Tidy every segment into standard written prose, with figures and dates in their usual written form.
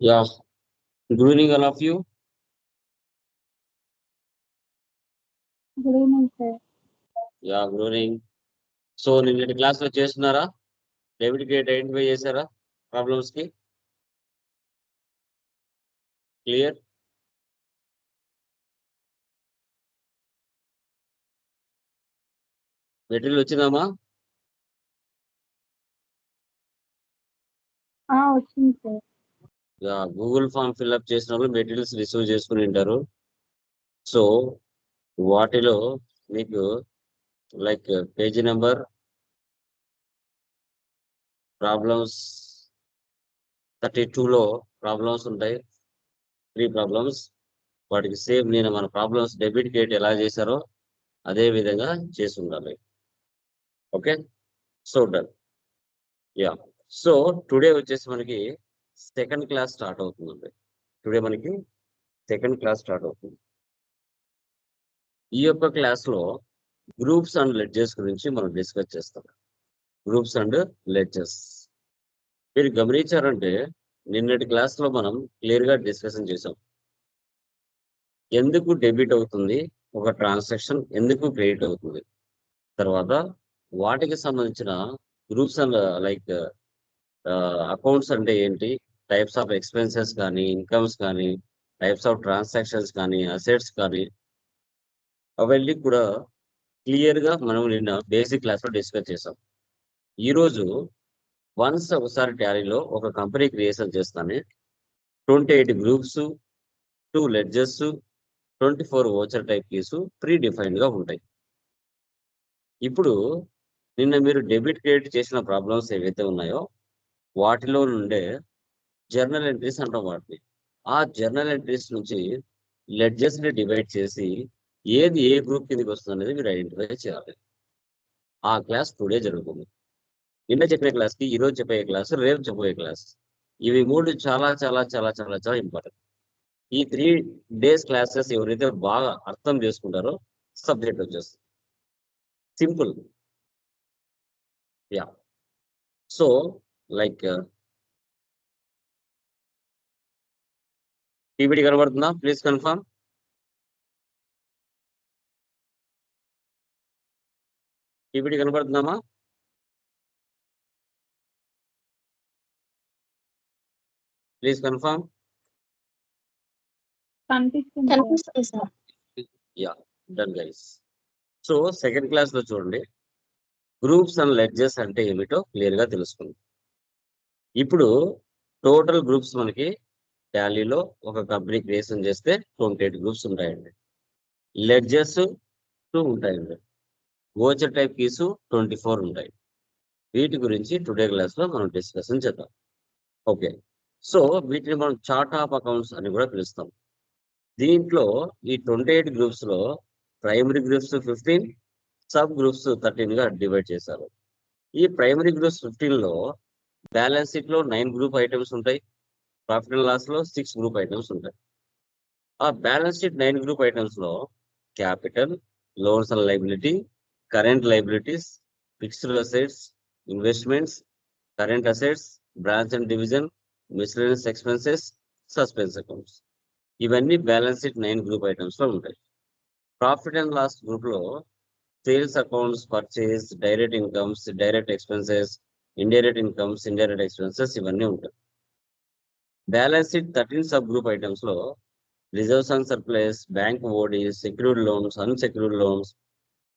Yeah, good evening, all of you. Good evening, sir. Yeah, good evening. So నిన్నటి class లో చేస్తున్నారా? Debit credit identify చేశారా? Problems కి clear? Material వచ్చిందమ్మా? వచ్చింది sir. Yeah, Google form fill up చేసిన వాళ్ళు మెటీరియల్స్ రిసీవ్ చేసుకుని ఉంటారు. సో వాటిలో మీకు లైక్ పేజీ నెంబర్, ప్రాబ్లమ్స్ 32లో ప్రాబ్లమ్స్ ఉంటాయి, 3 ప్రాబ్లమ్స్. వాటికి సేమ్ నేను మన ప్రాబ్లమ్స్ డెబిట్ క్రెడిట్ ఎలా చేశారో అదే విధంగా చేసి ఉండాలి. Okay, so done. Yeah, so today వచ్చేసి మనకి సెకండ్ క్లాస్ స్టార్ట్ అవుతుందండి. టుడే మనకి సెకండ్ క్లాస్ స్టార్ట్ అవుతుంది. ఈ యొక్క క్లాస్ లో గ్రూప్స్ అండ్ లెడ్జెస్ గురించి మనం డిస్కస్ చేస్తాం. గ్రూప్స్ అండ్ లెడ్జెస్ మీరు గమనించారంటే నిన్నటి క్లాస్ లో మనం క్లియర్ గా డిస్కషన్ చేసాం. ఎందుకు డెబిట్ అవుతుంది ఒక ట్రాన్సాక్షన్, ఎందుకు క్రెడిట్ అవుతుంది, తర్వాత వాటికి సంబంధించిన గ్రూప్స్ అండ్ లైక్ అకౌంట్స్ అంటే ఏంటి, టైప్స్ ఆఫ్ ఎక్స్పెన్సెస్ కానీ, ఇన్కమ్స్ కానీ, టైప్స్ ఆఫ్ ట్రాన్సాక్షన్స్ కానీ, అసెట్స్ కానీ, అవన్నీ కూడా క్లియర్ గా మనం నిన్న బేసిక్ క్లాస్ లో డిస్కస్ చేసాం. ఈ రోజు వన్స్ ఒకసారి టాలీలో ఒక కంపెనీ క్రియేషన్ చేస్తానే 28 groups, 2 ledges, 24 voucher type keys pre defined గా ఉంటాయి. ఇప్పుడు నిన్న మీరు డెబిట్ క్రెడిట్ చేసిన ప్రాబ్లమ్స్ ఏవైతే ఉన్నాయో వాటిలో నుండే జర్నల్ ఎంట్రీస్ అంటాం వాటిని. ఆ జర్నల్ ఎంట్రీస్ నుంచి లెడ్జెస్ ని డివైడ్ చేసి ఏది ఏ గ్రూప్ కిందకి వస్తుంది అనేది మీరు ఐడెంటిఫై చేయాలి. ఆ క్లాస్ టుడే జరుగుతుంది. నిన్న చెప్పే క్లాస్ కి ఈ రోజు చెప్పే క్లాస్, రేపు చెప్పే క్లాస్, ఇవి 3 చాలా చాలా చాలా చాలా చాలా ఇంపార్టెంట్. ఈ 3 డేస్ క్లాసెస్ ఎవరైతే బాగా అర్థం చేసుకుంటారో సబ్జెక్ట్ వచ్చేస్తుంది. Simple. Yeah, so like PPT కనబడుతుందా? Please confirm. పీపీటీ కనబడుతుందామా? Please confirm. కనిపిస్తుంది sir. Yeah, done guys. So second class లో చూడండి, గ్రూప్స్ అండ్ లెడ్జెస్ అంటే ఏమిటో క్లియర్ గా తెలుసుకుందాం. ఇప్పుడు టోటల్ గ్రూప్స్ మనకి టాలీలో ఒక కంపెనీ క్రియేషన్ చేస్తే 28 గ్రూప్స్ ఉంటాయండి. లెడ్జెస్ 2 ఉంటాయండి. ఓచర్ టైప్ కీస్ 24 ఉంటాయి. వీటి గురించి టుడే క్లాస్ లో మనం డిస్కషన్ చేద్దాం. ఓకే, సో వీటిని మనం చార్ట్ ఆఫ్ అకౌంట్స్ అని కూడా పిలుస్తాం. దీంట్లో ఈ 28 గ్రూప్స్ లో ప్రైమరీ గ్రూప్స్ 15, సబ్ గ్రూప్స్ 13 గా డివైడ్ చేశారు. ఈ ప్రైమరీ గ్రూప్స్ 15 లో బ్యాలెన్స్ షీట్ లో 9 గ్రూప్ ఐటమ్స్ ఉంటాయి, ప్రాఫిట్ అండ్ లాస్ లో 6 గ్రూప్ ఐటమ్స్ ఉంటాయి. ఆ బ్యాలెన్స్ షీట్ 9 గ్రూప్ ఐటమ్స్ లో capital, loans and liability, current liabilities, fixed assets, investments, current assets, branch and division, miscellaneous expenses, suspense accounts, ఇవన్నీ balance sheet 9 group items లో ఉంటాయి. Profit and loss group లో sales accounts, purchase, direct incomes, direct expenses, indirect incomes, indirect expenses, ఇవన్నీ ఉంటాయి. Balance sheet 13 sub group items లో reserves and surplus, bank ODs, secured loans, unsecured loans,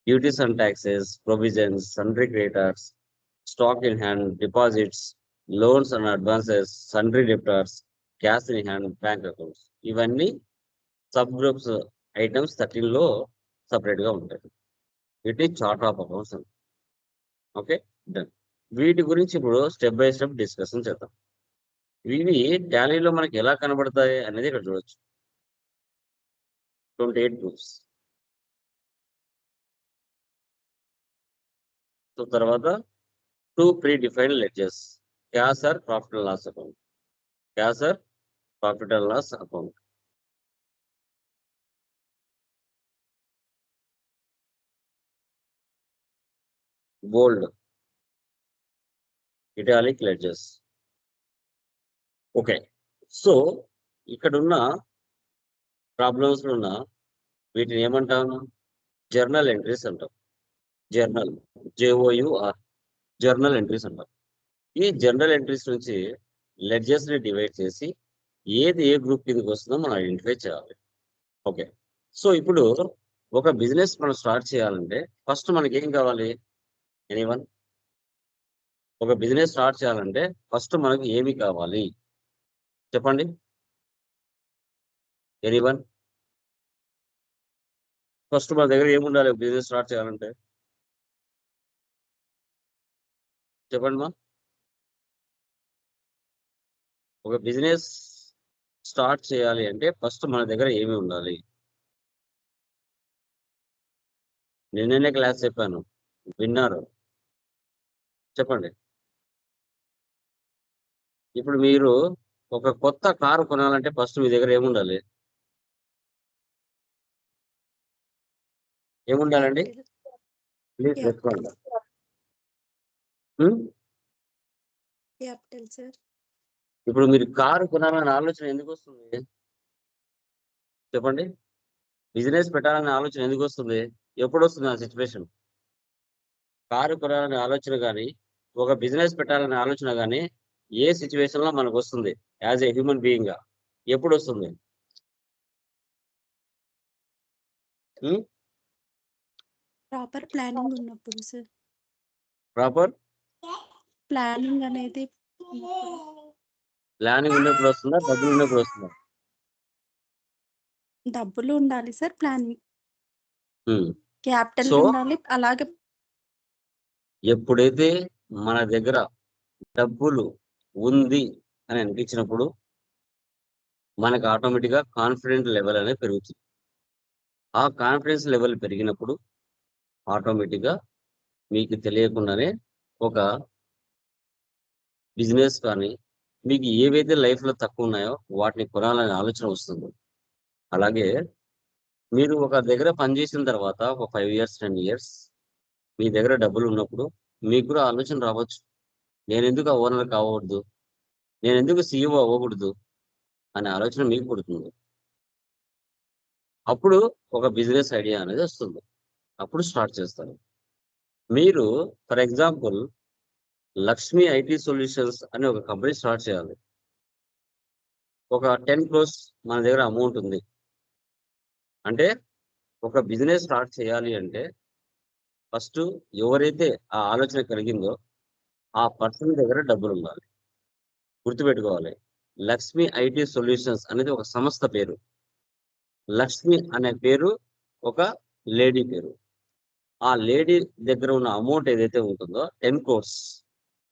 duties and taxes, provisions, sundry creditors, stock in hand, deposits, loans and advances, sundry debtors, cash in hand, bank accounts, ఇవన్నీ sub groups items 13 లో separate గా ఉంటాయి. వీటిని chart of accounts అంటారు. Okay, done. వీటి గురించి ఇప్పుడు step by step discussion చేద్దాం. ఇవి టాలీలో మనకి ఎలా కనబడతాయి అనేది ఇక్కడ చూడొచ్చు. 28 గ్రూప్స్. సో తర్వాత 2 predefined ledgers, cash or profit and loss account, cash or profit and loss account. Bold, italic ledgers. Okay, so ఇక్కడ ఉన్న ప్రాబ్లమ్స్ ఉన్న వీటిని ఏమంటాము? జర్నల్ ఎంట్రీస్ అంటాం. జర్నల్ JOUR జర్నల్ ఎంట్రీస్ అంటాం. ఈ జర్నల్ ఎంట్రీస్ నుంచి లెడ్జర్స్ ని డివైడ్ చేసి ఏది ఏ గ్రూప్ కిందకి వస్తుందో మనం ఐడెంటిఫై చేయాలి. ఓకే, సో ఇప్పుడు ఒక బిజినెస్ మనం స్టార్ట్ చేయాలంటే ఫస్ట్ మనకి ఏం కావాలి? ఎనీవన్? ఒక బిజినెస్ స్టార్ట్ చేయాలంటే ఫస్ట్ మనకి ఏమి కావాలి చెప్పండి? ఎనీవన్? ఫస్ట్ మన దగ్గర ఏముండాలి బిజినెస్ స్టార్ట్ చేయాలంటే? చెప్పండి మా. ఒక బిజినెస్ స్టార్ట్ చేయాలి అంటే ఫస్ట్ మన దగ్గర ఏమి ఉండాలి? నిన్ననే క్లాస్ చెప్పాను, విన్నారు? చెప్పండి. ఇప్పుడు మీరు ఒక కొత్త కారు కొనాలంటే ఫస్ట్ మీ దగ్గర ఏముండాలి? ఏముండాలండి? Please respond. Capital sir. ఇప్పుడు మీరు కారు కొనాలనే ఆలోచన ఎందుకు వస్తుంది చెప్పండి? బిజినెస్ పెట్టాలనే ఆలోచన ఎందుకు వస్తుంది? ఎప్పుడు వస్తుంది ఆ సిచ్యువేషన్? కారు కొనాలనే ఆలోచన కానీ ఒక బిజినెస్ పెట్టాలనే ఆలోచన కానీ ఏ సిచ్యువేషన్ లో మనకు వస్తుంది యాజ్ ఏ హ్యూమన్ బీయింగ్ గా? ఎప్పుడు వస్తుంది? ప్రాపర్ ప్లానింగ్ ఉన్నప్పుడు సార్. ప్రాపర్ ప్లానింగ్ అనేది ప్లానింగ్ ఉన్నప్పుడు వస్తుందా? డబ్బులు ఉన్నప్పుడు వస్తుందా? డబ్బులు ఉండాలి సార్. ప్లానింగ్ క్యాపిటల్ సో ఉండాలి. అలాగే ఎప్పుడైతే మన దగ్గర డబ్బులు ఉంది అని అనిపించినప్పుడు మనకు ఆటోమేటిక్గా కాన్ఫిడెంట్ లెవెల్ అనేది పెరుగుతుంది. ఆ కాన్ఫిడెన్స్ లెవెల్ పెరిగినప్పుడు ఆటోమేటిక్గా మీకు తెలియకుండానే ఒక బిజినెస్ కానీ మీకు ఏవైతే లైఫ్లో తక్కువ ఉన్నాయో వాటిని కొనాలనే ఆలోచన వస్తుంది. అలాగే మీరు ఒక దగ్గర పనిచేసిన తర్వాత ఒక 5 years 10 years మీ దగ్గర డబ్బులు ఉన్నప్పుడు మీకు కూడా ఆలోచన రావచ్చు, నేను ఎందుకు ఓనర్ కావకూడదు, నేను ఎందుకు CEO అవ్వకూడదు అనే ఆలోచన మీకు పుడుతుంది. అప్పుడు ఒక బిజినెస్ ఐడియా అనేది వస్తుంది. అప్పుడు స్టార్ట్ చేస్తారు. మీరు for example Lakshmi IT solutions అనే ఒక కంపెనీ స్టార్ట్ చేయాలి. ఒక 10 crores మన దగ్గర అమౌంట్ ఉంది అంటే ఒక బిజినెస్ స్టార్ట్ చేయాలి అంటే ఫస్ట్ ఎవరైతే ఆ ఆలోచన కలిగిందో ఆ పర్సన్ దగ్గర డబ్బులు ఉండాలి. గుర్తుపెట్టుకోవాలి, లక్ష్మి IT సొల్యూషన్స్ అనేది ఒక సంస్థ పేరు. లక్ష్మి అనే పేరు ఒక లేడీ పేరు. ఆ లేడీ దగ్గర ఉన్న అమౌంట్ ఏదైతే ఉంటుందో 10 crores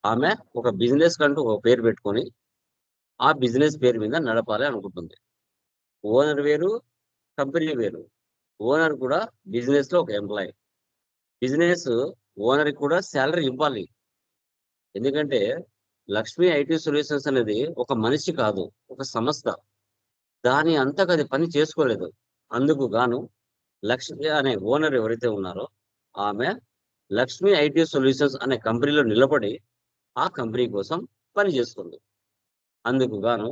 ఆమె ఒక బిజినెస్ కంటూ ఒక పేరు పెట్టుకొని ఆ బిజినెస్ పేరు మీద నడపాలి అనుకుంటుంది. ఓనర్ వేరు, కంపెనీ వేరు. ఓనర్ కూడా బిజినెస్ లో ఒక ఎంప్లాయీ. బిజినెస్ ఓనర్ కూడా శాలరీ ఇవ్వాలి. ఎందుకంటే లక్ష్మి IT సొల్యూషన్స్ అనేది ఒక మనిషి కాదు, ఒక సంస్థ. దాని అంతకు అది పని చేసుకోలేదు. అందుకు గాను లక్ష్మి అనే ఓనర్ ఎవరైతే ఉన్నారో ఆమె లక్ష్మి IT సొల్యూషన్స్ అనే కంపెనీలో నిలబడి ఆ కంపెనీ కోసం పని చేస్తుంది. అందుకు గాను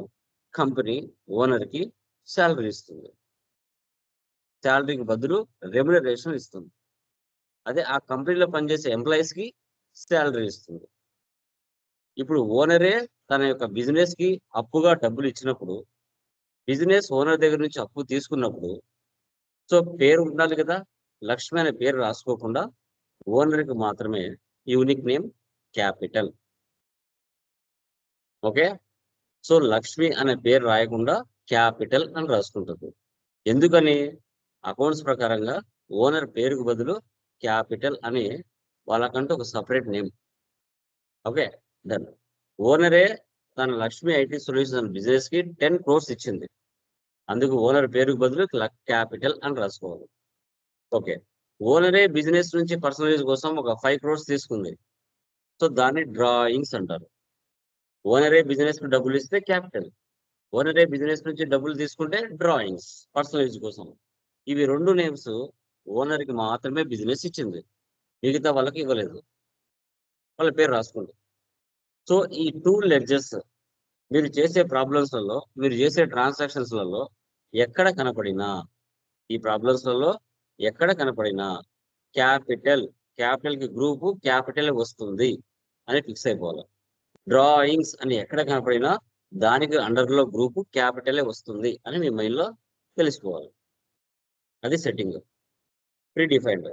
కంపెనీ ఓనర్కి శాలరీ ఇస్తుంది. శాలరీకి బదులు రెమ్యునరేషన్ ఇస్తుంది. అదే ఆ కంపెనీలో పనిచేసే ఎంప్లాయీస్ కి శాలరీ ఇస్తుంది. ఇప్పుడు ఓనరే తన యొక్క బిజినెస్ కి అప్పుగా డబ్బులు ఇచ్చినప్పుడు బిజినెస్ ఓనర్ దగ్గర నుంచి అప్పు తీసుకున్నప్పుడు సో పేరు ఉండాలి కదా, లక్ష్మి అనే పేరు రాసుకోకుండా ఓనర్కి మాత్రమే unique name capital. Okay, so Lakshmi అనే పేరు రాయకుండా క్యాపిటల్ అని రాసుకుంటుంది. ఎందుకని? అకౌంట్స్ ప్రకారంగా ఓనర్ పేరుకు బదులు క్యాపిటల్ అని వాళ్ళకంటూ ఒక సపరేట్ నేమ్. Okay done. ఓనరే తన లక్ష్మి IT సొల్యూషన్ బిజినెస్ కి 10 crores ఇచ్చింది. అందుకు ఓనర్ పేరుకు బదులు క్యాపిటల్ అని రాసుకోవాలి. ఓకే, ఓనరే బిజినెస్ నుంచి పర్సనల్ యూజ్ కోసం ఒక 5 crores తీసుకుంది. సో దాన్ని డ్రాయింగ్స్ అంటారు. ఓనరే బిజినెస్ కు డబ్బులు ఇస్తే క్యాపిటల్, ఓనరే బిజినెస్ నుంచి డబ్బులు తీసుకుంటే డ్రాయింగ్స్ పర్సనల్ యూజ్ కోసం. ఇవి రెండు నేమ్స్ ఓనర్కి మాత్రమే బిజినెస్ ఇచ్చింది, మిగతా వాళ్ళకి ఇవ్వలేదు. వాళ్ళ పేరు రాసుకోండి. సో ఈ 2 లెడ్జెస్ మీరు చేసే ప్రాబ్లమ్స్లలో, మీరు చేసే ట్రాన్సాక్షన్స్లలో ఎక్కడ కనపడినా, ఈ ప్రాబ్లమ్స్లలో ఎక్కడ కనపడినా క్యాపిటల్ కి గ్రూపు క్యాపిటల్ వస్తుంది అని ఫిక్స్ అయిపోవాలి. డ్రాయింగ్స్ అని ఎక్కడ కనపడినా దానికి అండర్లో గ్రూపు క్యాపిటల్ వస్తుంది అని మీ మైండ్లో తెలిసిపోవాలి. అది సెట్టింగ్, ప్రీ డిఫైన్డ్.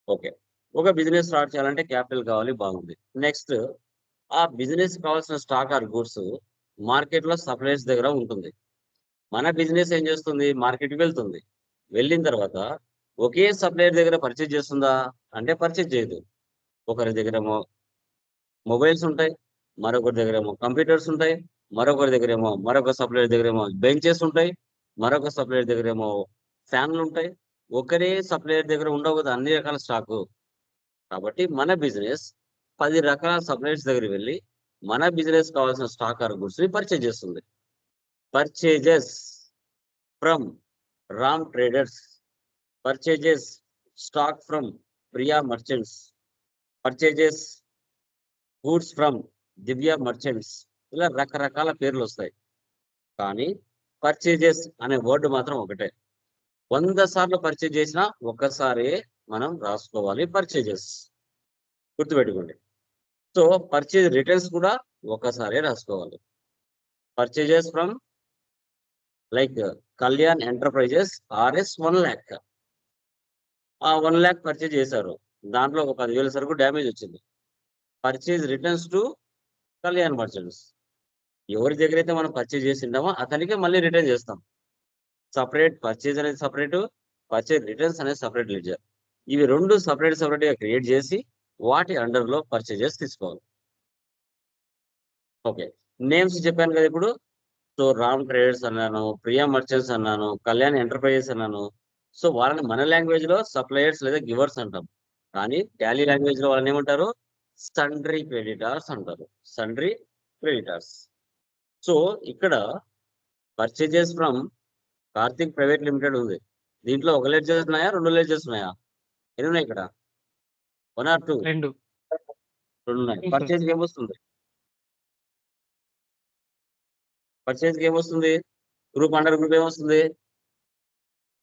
ఓకే, ఒక బిజినెస్ స్టార్ట్ చేయాలంటే క్యాపిటల్ కావాలి, బాగుంది. నెక్స్ట్, ఆ బిజినెస్ కావాల్సిన స్టాక్ ఆర్ గూడ్స్ మార్కెట్లో సప్లయర్స్ దగ్గర ఉంటుంది. మన బిజినెస్ ఏం చేస్తుంది, మార్కెట్కి వెళ్తుంది. వెళ్ళిన తర్వాత ఒకే సప్లయర్ దగ్గర పర్చేజ్ చేస్తుందా అంటే పర్చేజ్ చేయదు. ఒకరి దగ్గరేమో మొబైల్స్ ఉంటాయి, మరొకరి దగ్గరేమో కంప్యూటర్స్ ఉంటాయి, మరొకరి దగ్గరేమో మరొక సప్లయర్ దగ్గరేమో బెంచెస్ ఉంటాయి, మరొక సప్లయర్ దగ్గరేమో ఫ్యాన్లు ఉంటాయి. ఒకరే సప్లయర్ దగ్గర ఉండవు కదా అన్ని రకాల స్టాకు. కాబట్టి మన బిజినెస్ 10 రకాల సప్లయర్స్ దగ్గర వెళ్ళి మన బిజినెస్ కావాల్సిన స్టాక్ ఆర్ గూడ్స్ ని పర్చేజ్ చేస్తుంది. Purchases from Ram traders, purchases stock from Priya merchants, purchases goods from Divya merchants. ఇలా రకరకాల పేర్లు వస్తాయి. కానీ పర్చేజెస్ అనే వర్డ్ మాత్రం ఒకటే. 100 సార్లు పర్చేజ్ చేసినా ఒక్కసారి మనం రాసుకోవాలి పర్చేజెస్, గుర్తుపెట్టుకోండి. సో పర్చేజ్ రిటర్న్స్ కూడా ఒకసారి రాసుకోవాలి. Purchases from like Kalyan enterprises RS 1 lakh. ఆ 1 lakh పర్చేజ్ చేశారు, దాంట్లో ఒక 10,000 సరుకు డ్యామేజ్ వచ్చింది. Purchase returns to Kalyan merchants. ఎవరి దగ్గర అయితే మనం పర్చేజ్ చేసిండామో అతనికే మళ్ళీ రిటర్న్ చేస్తాం. సపరేట్ పర్చేజ్ అనేది సపరేట్, పర్చేజ్ రిటర్న్స్ అనేది సపరేట్ లెడ్జర్. ఇవి రెండు సపరేట్ గా క్రియేట్ చేసి వాటి అండర్లో పర్చేజెస్ తీసుకోవాలి. ఓకే, నేమ్స్ చెప్పాను కదా ఇప్పుడు. సో రామ్ ట్రేడర్స్ అన్నాను, ప్రియా మర్చెంట్స్ అన్నాను, కళ్యాణ్ ఎంటర్ప్రైజెస్ అన్నాను. సో వాళ్ళని మన లాంగ్వేజ్ లో సప్లయర్స్ లేదా గివర్స్ అంటాం. కానీ టాలీ లాంగ్వేజ్ లో వాళ్ళని ఏమంటారు, సండ్రీ క్రెడిటార్స్ అంటారు. Sundry creditors. సో ఇక్కడ purchases from Karthik private limited ఉంది. దీంట్లో ఒక లెడ్జర్స్ ఉన్నాయా, 2 లెడ్జర్స్ ఉన్నాయా? ఎన్ని ఉన్నాయి ఇక్కడ? 1 or 2? 2 ఉన్నాయి. పర్చేజ్ ఏమొస్తుంది? పర్చేజ్ ఏమొస్తుంది? గ్రూప్ అండర్ గ్రూప్ ఏమొస్తుంది?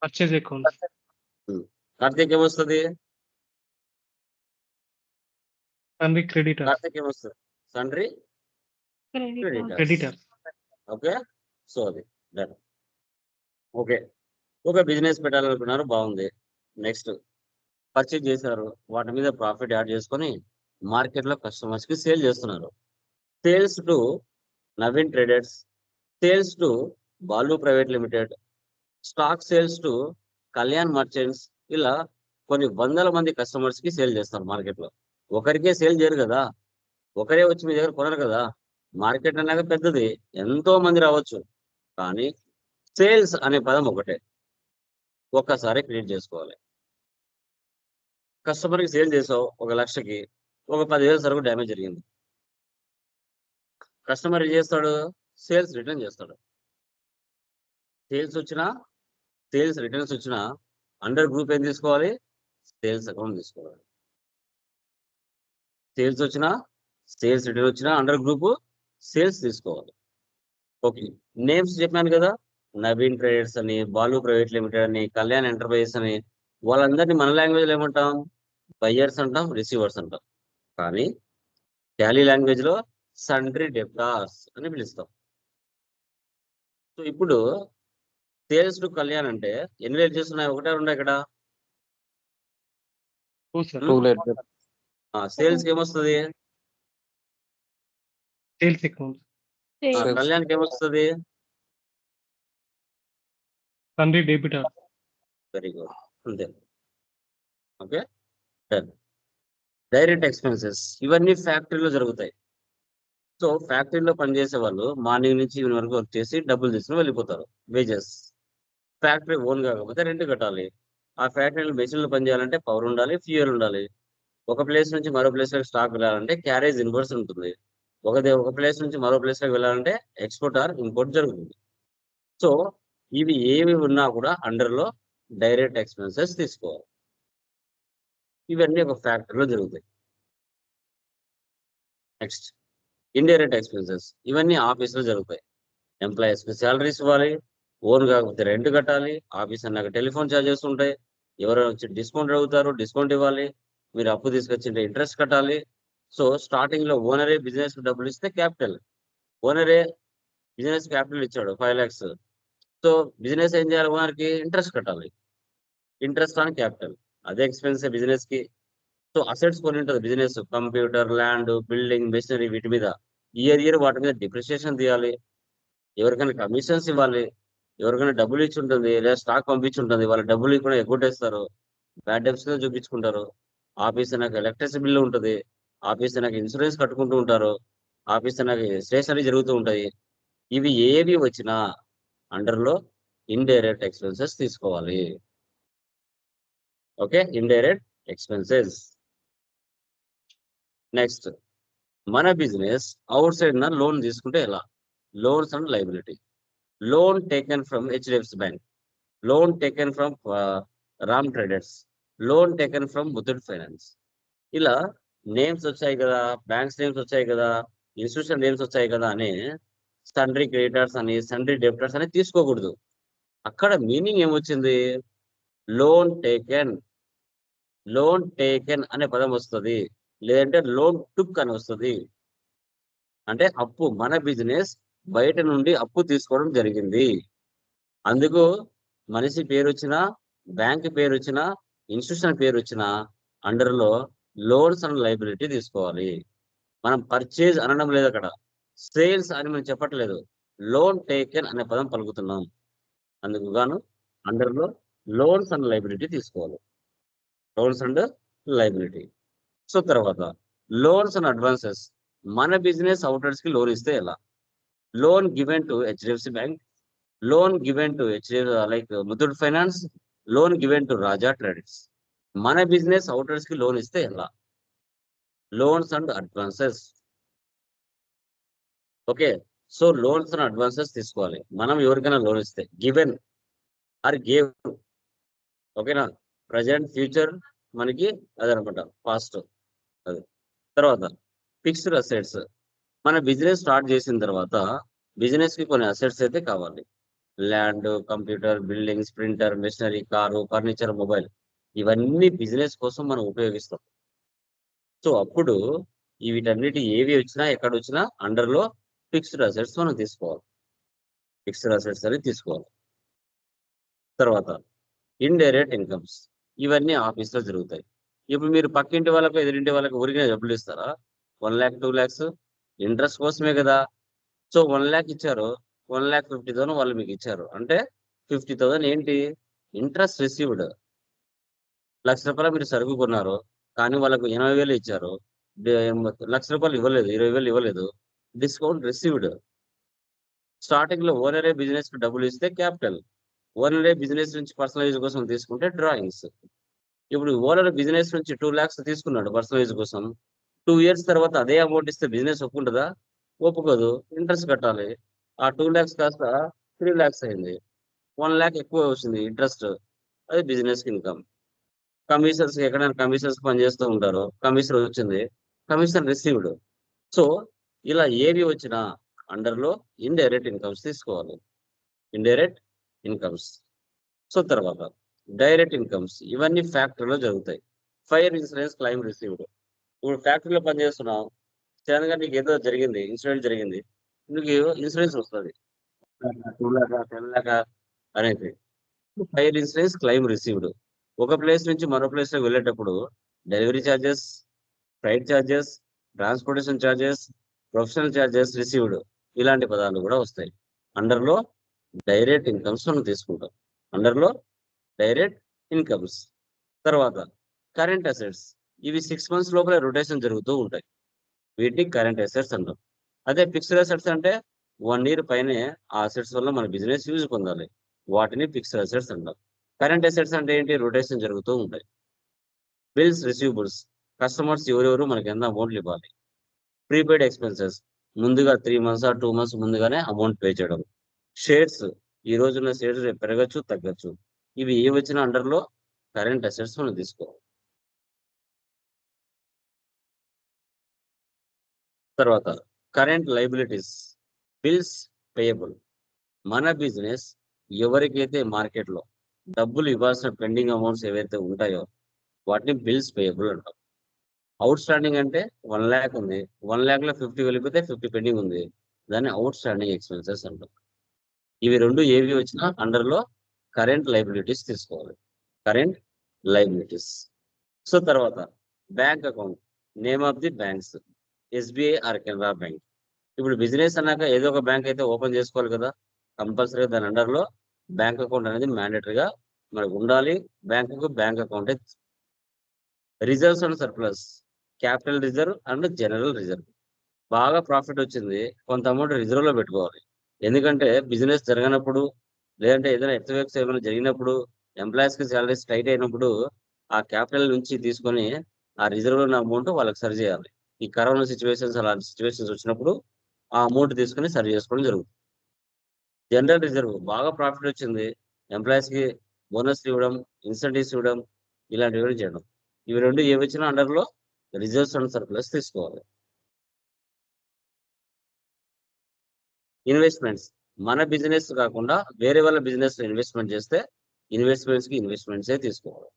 Purchase account. కార్తిక్ ఏమొస్తుంది? Sundry creditor. కార్తిక్ ఏమొస్తుంది? Sundry creditor. ఓకే, సో అది డన్. ఓకే, ఒక బిజినెస్ పెట్టాలనుకున్నారు, బాగుంది. నెక్స్ట్ పర్చేజ్ చేశారు, వాటి మీద ప్రాఫిట్ యాడ్ చేసుకొని మార్కెట్లో కస్టమర్స్ కి సేల్ చేస్తున్నారు. Sales to Naveen traders, sales to Balu private limited, stock sales to Kalyan merchants. ఇలా కొన్ని వందల మంది కస్టమర్స్ కి సేల్ చేస్తారు మార్కెట్లో. ఒకరికే సేల్ చేయరు కదా, ఒకరే వచ్చి మీ దగ్గర కొనరు కదా. మార్కెట్ అన్నాక పెద్దది, ఎంతో మంది రావచ్చు. కానీ సేల్స్ అనే పదం ఒకటే, ఒక్కసారి క్రియేట్ చేసుకోవాలి. కస్టమర్కి సేల్ చేసావు 1 లక్షకి, ఒక 10,000 సరుకు డ్యామేజ్ జరిగింది. కస్టమర్ ఏం చేస్తాడు, సేల్స్ రిటర్న్ చేస్తాడు. సేల్స్ రిటర్న్స్ వచ్చినా అండర్ గ్రూప్ ఏం తీసుకోవాలి, సేల్స్ అకౌంట్ తీసుకోవాలి. సేల్స్ రిటర్న్ వచ్చినా అండర్ గ్రూప్ సేల్స్ తీసుకోవాలి. ఓకే, నేమ్స్ చెప్పాను కదా, నవీన్ ట్రేడర్స్ అని, బాలు ప్రైవేట్ లిమిటెడ్ అని, కళ్యాణ్ ఎంటర్ప్రైజెస్ అని. వాళ్ళందరినీ మన లాంగ్వేజ్ లో ఏమంటాం, బయ్యర్స్ అంటాం, రిసీవర్స్ అంటాం. కానీ టాలీ లాంగ్వేజ్ లో సండ్రీ డెబ్టార్స్ అని పిలుస్తాం. సో ఇప్పుడు సేల్స్ టు కళ్యాణ్ అంటే ఎన్ని లెడ్జర్స్ ఉన్నాయి, 1 or 2 ఇక్కడ? 2 ledgers. సేల్స్ కి ఏమొస్తుంది, సేల్స్ అకౌంట్. కళ్యాణ్కి ఏమొస్తుంది, సండ్రీ డెబిటర్. వెరీ గుడ్, అంతే. ఓకే, డైరెక్ట్ ఎక్స్పెన్సెస్ ఇవన్నీ ఫ్యాక్టరీలో జరుగుతాయి. సో ఫ్యాక్టరీలో పనిచేసే వాళ్ళు మార్నింగ్ నుంచి ఈవినింగ్ వరకు వర్క్ చేసి డబ్బులు తీసుకుని వెళ్ళిపోతారు, వేజెస్. ఫ్యాక్టరీ ఓన్ కాకపోతే రెంట్ కట్టాలి. ఆ ఫ్యాక్టరీలో మెషిన్లు పనిచేయాలంటే పవర్ ఉండాలి, ఫ్యూయల్ ఉండాలి. ఒక ప్లేస్ నుంచి మరో ప్లేస్ లోకి స్టాక్ వెళ్ళాలంటే క్యారేజ్ ఇన్వర్స్ ఉంటుంది. ఒక ప్లేస్ నుంచి మరో ప్లేస్ లోకి వెళ్ళాలంటే ఎక్స్పోర్ట్ ఆర్ ఇంపోర్ట్ జరుగుతుంది. సో ఇవి ఏవి ఉన్నా కూడా అండర్లో డైరెక్ట్ ఎక్స్పెన్సెస్ తీసుకోవాలి. ఇవన్నీ ఒక ఫ్యాక్టరీలో జరుగుతాయి. నెక్స్ట్ ఇండైరెక్ట్ ఎక్స్పెన్సెస్ ఇవన్నీ ఆఫీస్లో జరుగుతాయి. ఎంప్లాయీస్కి శాలరీస్ ఇవ్వాలి, ఓన్ కాకపోతే రెంట్ కట్టాలి, ఆఫీస్ అన్నాక టెలిఫోన్ ఛార్జెస్ ఉంటాయి, ఎవరైనా వచ్చి డిస్కౌంట్ అడుగుతారు, డిస్కౌంట్ ఇవ్వాలి, మీరు అప్పు తీసుకొచ్చింటే ఇంట్రెస్ట్ కట్టాలి. సో స్టార్టింగ్లో ఓనరే బిజినెస్ డబ్బులు ఇస్తే క్యాపిటల్, ఓనరే బిజినెస్ క్యాపిటల్ ఇచ్చాడు 5 lakhs. సో బిజినెస్ ఏం చేయాలి, ఓనర్కి ఇంట్రెస్ట్ కట్టాలి, ఇంట్రెస్ట్ ఆన్ క్యాపిటల్, అదే ఎక్స్పెన్స్ బిజినెస్ కి. సో అసెట్స్ కొని ఉంటుంది business, computer, land, building, machinery, వీటి మీద ఇయర్ వాటి మీద డిప్రిసియేషన్ తీయాలి, ఎవరికైనా కమిషన్స్ ఇవ్వాలి, ఎవరికైనా డబ్బులు ఇచ్చి ఉంటుంది లేదా స్టాక్ పంపించి ఉంటుంది, వాళ్ళ డబ్బులు కూడా ఎగ్గొట్టేస్తారు, బ్యాడ్ డెబ్ట్స్ గా చూపించుకుంటారు. ఆఫీస్ నాకు ఎలక్ట్రిసిటీ బిల్లు ఉంటుంది, ఆఫీస్ నాకు ఇన్సూరెన్స్ కట్టుకుంటూ ఉంటారు, ఆఫీస్ నాకు స్టేషనరీ జరుగుతూ ఉంటాయి. ఇవి ఏవి వచ్చినా అండర్లో ఇండైరెక్ట్ ఎక్స్పెన్సెస్ తీసుకోవాలి. Okay, indirect expenses. నెక్స్ట్, మన బిజినెస్ అవుట్ సైడ్ నా లోన్ తీసుకుంటే ఎలా? Loans and liability. Loan taken from HDFC bank, loan taken from Ram traders, loan taken from Muthoot finance. ఇలా నేమ్స్ వచ్చాయి కదా, బ్యాంక్స్ నేమ్స్ వచ్చాయి కదా, ఇన్స్టిట్యూషన్ నేమ్స్ వచ్చాయి కదా అని సండ్రీ క్రెడిటర్స్ అని సండ్రీ డెబ్టర్స్ అని తీసుకోకూడదు. అక్కడ మీనింగ్ ఏమొచ్చింది? లోన్ టేకెన్, లోన్ టేకెన్ అనే పదం వస్తుంది, లేదంటే లోన్ టుక్ అని వస్తుంది. అంటే అప్పు, మన బిజినెస్ బయట నుండి అప్పు తీసుకోవడం జరిగింది. అందుకు మనిషి పేరు వచ్చినా, బ్యాంక్ పేరు వచ్చినా, ఇన్స్టిట్యూషన్ పేరు వచ్చినా అండర్లో లోన్స్ అండ్ లైబిలిటీ తీసుకోవాలి. మనం పర్చేజ్ అనడం లేదు, అక్కడ సేల్స్ అని మనం చెప్పట్లేదు, లోన్ టేకెన్ అనే పదం పలుకుతున్నాం. అందుకు గాను అండర్లో లోన్స్ అండ్ లైబిలిటీ తీసుకోవాలి, లోన్స్ అండ్ లైబిలిటీ. సో తర్వాత లోన్స్ అండ్ అడ్వాన్సెస్. మన బిజినెస్ అవుటర్స్ కి లోన్ ఇస్తే ఎలా? Loan given to HDFC bank, loan given to like Muthoot finance, loan given to Raja traders. మన బిజినెస్ అవుటర్స్ కి లోన్ ఇస్తే ఎలా? Loans and advances. Okay, so loans and advances తీసుకోవాలి. మనం ఎవరికైనా లోన్ ఇస్తే గివెన్ ఆర్ గేవ్, ఓకేనా? ప్రజెంట్, ఫ్యూచర్ మనకి అదనమాట, పాస్ట్ అది. తర్వాత ఫిక్స్డ్ అసెట్స్. మన బిజినెస్ స్టార్ట్ చేసిన తర్వాత బిజినెస్ కి కొన్ని అసెట్స్ అయితే కావాలి. Land, computer, buildings, printer, machinery, car, furniture, mobile, ఇవన్నీ బిజినెస్ కోసం మనం ఉపయోగిస్తాం. సో అప్పుడు వీటన్నిటి ఏవి వచ్చినా ఎక్కడ వచ్చినా అండర్లో ఫిక్స్డ్ అసెట్స్ మనం తీసుకోవాలి, ఫిక్స్డ్ అసెట్స్ అని తీసుకోవాలి. తర్వాత ఇండైరెక్ట్ ఇన్కమ్స్. ఇవన్నీ ఆఫీస్లో జరుగుతాయి. ఇప్పుడు మీరు పక్కింటి వాళ్ళకు, ఎదురింటి వాళ్ళకు ఊరికే డబ్బులు ఇస్తారా? 1 lakh 2 lakhs ఇంట్రెస్ట్ కోసమే కదా. సో 1 lakh ఇచ్చారు, 1,50,000 వాళ్ళు మీకు ఇచ్చారు అంటే 50,000 ఏంటి? Interest received. ₹1,00,000 మీరు సరుకు కొన్నారు, కానీ వాళ్ళకు 80,000 ఇచ్చారు, ₹1,00,000 ఇవ్వలేదు, 20,000 ఇవ్వలేదు, డిస్కౌంట్ రిసీవ్డ్. స్టార్టింగ్ లో ఓనరే బిజినెస్ కి డబ్బులు ఇస్తే క్యాపిటల్, ఓనరే బిజినెస్ నుంచి పర్సనల్ యూజ్ కోసం తీసుకుంటే డ్రాయింగ్స్. ఇప్పుడు ఓనర్ బిజినెస్ నుంచి 2 lakhs తీసుకున్నాడు పర్సనల్ యూజ్ కోసం, 2 years తర్వాత అదే అమౌంట్ ఇస్తే బిజినెస్ ఒప్పుకుంటుందా? ఒప్పుకోదు, ఇంట్రెస్ట్ కట్టాలి. ఆ 2 lakhs కాస్త 3 lakhs అయింది, 1 lakh ఎక్కువ వచ్చింది ఇంట్రెస్ట్, అది బిజినెస్ ఇన్కమ్. కమిషన్స్, ఎక్కడైనా కమిషన్స్ పనిచేస్తూ ఉంటారు, కమిషన్ వచ్చింది, కమిషన్ రిసీవ్డ్. సో ఇలా ఏవి వచ్చినా అండర్లో ఇండైరెక్ట్ ఇన్కమ్స్ తీసుకోవాలి, ఇండైరెక్ట్ ఇన్కమ్స్. సో తర్వాత డైరెక్ట్ ఇన్కమ్స్. ఇవన్నీ ఫ్యాక్టరీలో జరుగుతాయి. Fire insurance claim received. ఇప్పుడు ఫ్యాక్టరీలో పనిచేస్తున్నావు, సడన్ గా నీకు ఏదో జరిగింది, ఇన్సిడెంట్ జరిగింది, నీకు ఇన్సూరెన్స్ వస్తుంది 2 lakh 10 lakh అనేది. Fire insurance claim received. ఒక ప్లేస్ నుంచి మరో ప్లేస్ లో వెళ్ళేటప్పుడు delivery charges, flight charges, transportation charges, professional charges received, ఇలాంటి పదాలు కూడా వస్తాయి. అండర్లో డైరెక్ట్ ఇన్కమ్స్ మనం తీసుకుంటాం, అండర్లో డైరెక్ట్ ఇన్కమ్స్. తర్వాత కరెంట్ అసెట్స్. ఇవి 6 months లోపలే రొటేషన్ జరుగుతూ ఉంటాయి, వీటిని కరెంట్ అసెట్స్ అంటాం. అదే ఫిక్స్డ్ అసెట్స్ అంటే 1 year పైనే ఆ అసెట్స్ వల్ల మన బిజినెస్ యూజ్ పొందాలి, వాటిని ఫిక్స్డ్ అసెట్స్ అంటాం. కరెంట్ అసెట్స్ అంటే ఏంటి? రొటేషన్ జరుగుతూ ఉంటాయి. Bills receivables. కస్టమర్స్ ఎవరెవరు మనకి ఎంత అమౌంట్లు ఇవ్వాలి. Prepaid expenses. ముందుగా 3 months or 2 months ముందుగానే అమౌంట్ పే చేయడం. షేర్స్. ఈ రోజున్న షేర్స్ రేపు పెరగచ్చు, తగ్గచ్చు. ఇవి ఏ వచ్చిన అండర్లో కరెంట్ అసెట్స్ మనం తీసుకోవాలి. తర్వాత కరెంట్ లైబిలిటీస్, బిల్స్ పేయబుల్. మన బిజినెస్ ఎవరికైతే మార్కెట్లో డబ్బులు ఇవ్వాల్సిన పెండింగ్ అమౌంట్స్ ఏవైతే ఉంటాయో వాటిని బిల్స్ పేయబుల్ అంటాం. అవుట్ స్టాండింగ్ అంటే 1 lakh ఉంది, 1 lakh లో 50 వెళ్ళిపోతే 50 పెండింగ్ ఉంది, దాన్ని అవుట్ స్టాండింగ్ ఎక్స్పెన్సెస్ అంటాం. ఇవి రెండు ఏవి వచ్చినా అండర్లో కరెంట్ లైబిలిటీస్ తీసుకోవాలి, కరెంట్ లైబిలిటీస్. సో తర్వాత bank account, name of the banks, SBI or Canara bank. ఇప్పుడు బిజినెస్ అన్నాక ఏదో ఒక బ్యాంక్ అయితే ఓపెన్ చేసుకోవాలి కదా, కంపల్సరీగా దాని అండర్లో బ్యాంక్ అకౌంట్ అనేది మ్యాండేటరీగా మనకు ఉండాలి. బ్యాంకుకు బ్యాంక్ అకౌంటే. Reserves and surplus, capital reserve and general reserve. బాగా ప్రాఫిట్ వచ్చింది, కొంత అమౌంట్ రిజర్వ్ లో పెట్టుకోవాలి. ఎందుకంటే బిజినెస్ జరగనప్పుడు, లేదంటే ఏదైనా ఎక్స్‌వర్క్స్ ఏమైనా జరిగినప్పుడు, ఎంప్లాయీస్ కి సాలరీస్ టైట్ అయినప్పుడు ఆ క్యాపిటల్ నుంచి తీసుకొని ఆ రిజర్వ్ లో ఉన్న అమౌంట్ వాళ్ళకి సరి చేయాలి. ఈ కరోనా సిచ్యువేషన్స్ అలాంటి సిచ్యువేషన్స్ వచ్చినప్పుడు ఆ అమౌంట్ తీసుకొని సరి చేసుకోవడం జరుగుతుంది. జనరల్ రిజర్వ్ బాగా ప్రాఫిట్ వచ్చింది, ఎంప్లాయీస్ కి బోనస్ ఇవ్వడం, ఇన్సెంటివ్స్ ఇవ్వడం, ఇలాంటివి చేయడం. ఇవి రెండు ఏవి వచ్చినా అండర్లో రిజర్వ్స్ అండ్ సర్ప్లస్ తీసుకోవాలి. ఇన్వెస్ట్మెంట్స్, మన బిజినెస్ కాకుండా వేరే వాళ్ళ బిజినెస్ లో ఇన్వెస్ట్మెంట్ చేస్తే ఇన్వెస్ట్మెంట్స్ కి ఇన్వెస్ట్మెంట్సే తీసుకోవాలి.